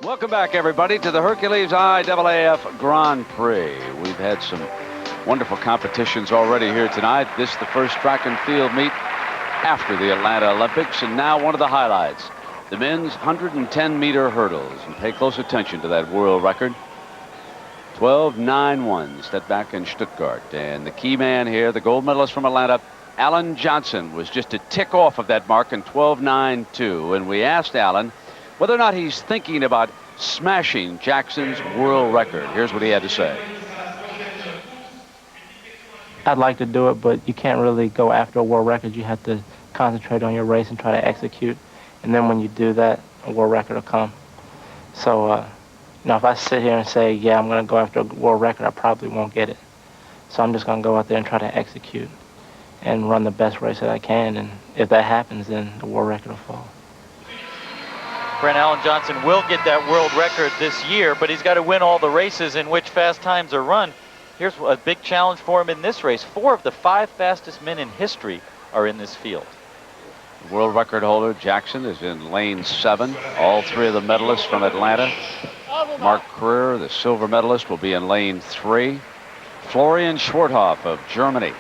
Welcome back, everybody, to the Hercules IAAF Grand Prix. We've had some wonderful competitions already here tonight. This is the first track and field meet after the Atlanta Olympics, and now one of the highlights, the men's 110-meter hurdles. And pay close attention to that world record. 12.91 set back in Stuttgart. And the key man here, the gold medalist from Atlanta, Alan Johnson, was just a tick off of that mark in 12.92. And we asked Alan whether or not he's thinking about smashing Jackson's world record. Here's what he had to say. I'd like to do it, but you can't really go after a world record. You have to concentrate on your race and try to execute. And then when you do that, a world record will come. So, you know, if I sit here and say, yeah, I'm going to go after a world record, I probably won't get it. So I'm just going to go out there and try to execute and run the best race that I can. And if that happens, then the world record will fall. Brent Alan Johnson will get that world record this year, but he's got to win all the races in which fast times are run. Here's a big challenge for him in this race. 4 of the 5 fastest men in history are in this field. The world record holder Jackson is in lane 7. All 3 of the medalists from Atlanta. Mark Crear, the silver medalist, will be in lane 3. Florian Schwarthoff of Germany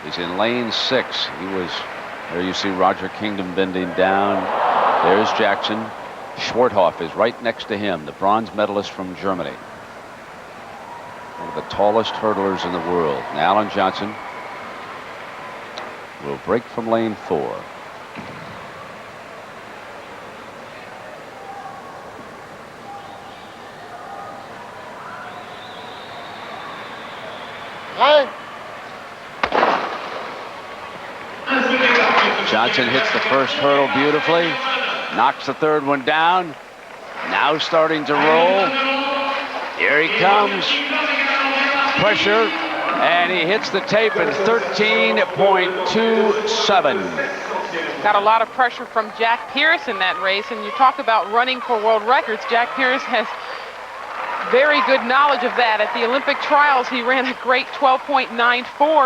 is in lane 6. He was there. You see Roger Kingdom bending down. There's Jackson. Schwarthoff is right next to him, the bronze medalist from Germany. One of the tallest hurdlers in the world. And Alan Johnson will break from lane 4. Johnson hits the first hurdle beautifully, knocks the third one down. Now starting to roll. Here he comes. Pressure, and he hits the tape at 13.27. Got a lot of pressure from Jack Pierce in that race, and you talk about running for world records. Jack Pierce has very good knowledge of that. At the Olympic trials, he ran a great 12.94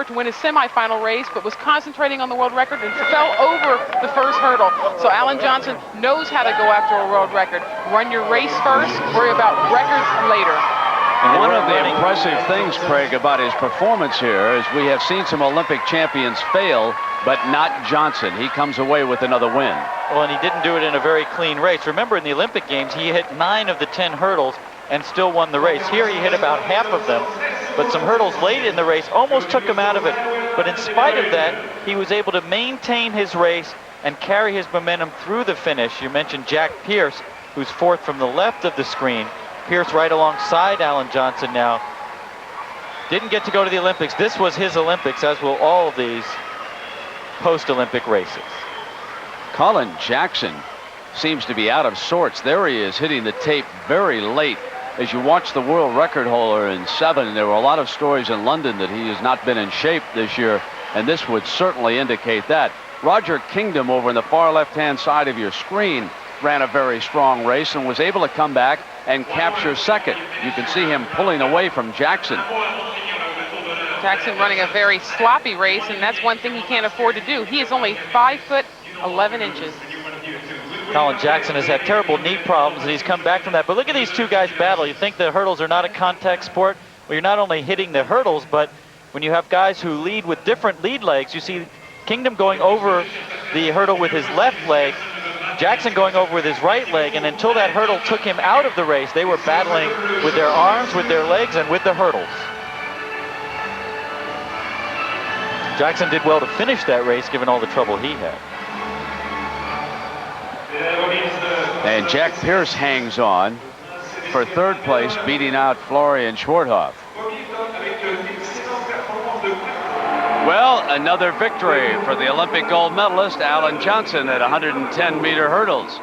to win his semifinal race, but was concentrating on the world record and fell over the first hurdle. So Alan Johnson knows how to go after a world record. Run your race first, worry about records later. And one of the impressive things, Craig, about his performance here is we have seen some Olympic champions fail, but not Johnson. He comes away with another win. Well, and he didn't do it in a very clean race. Remember, in the Olympic Games, he hit 9 of the 10 hurdles and still won the race. Here he hit about half of them, but some hurdles late in the race almost took him out of it. But in spite of that, he was able to maintain his race and carry his momentum through the finish. You mentioned Jack Pierce, who's 4th from the left of the screen. Pierce right alongside Alan Johnson now. Didn't get to go to the Olympics. This was his Olympics, as will all of these post-Olympic races. Colin Jackson seems to be out of sorts. There he is, hitting the tape very late. As you watch the world record holder in 7, there were a lot of stories in London that he has not been in shape this year, and this would certainly indicate that. Roger Kingdom over in the far left-hand side of your screen ran a very strong race and was able to come back and capture second. You can see him pulling away from Jackson. Jackson running a very sloppy race, and that's one thing he can't afford to do. He is only 5'11". Colin Jackson has had terrible knee problems, and he's come back from that. But look at these 2 guys battle. You think the hurdles are not a contact sport? Well, you're not only hitting the hurdles, but when you have guys who lead with different lead legs, you see Kingdom going over the hurdle with his left leg, Jackson going over with his right leg, and until that hurdle took him out of the race, they were battling with their arms, with their legs, and with the hurdles. Jackson did well to finish that race, given all the trouble he had. And Jack Pierce hangs on for 3rd place, beating out Florian Schwarthoff. Well, another victory for the Olympic gold medalist, Alan Johnson, at 110-meter hurdles.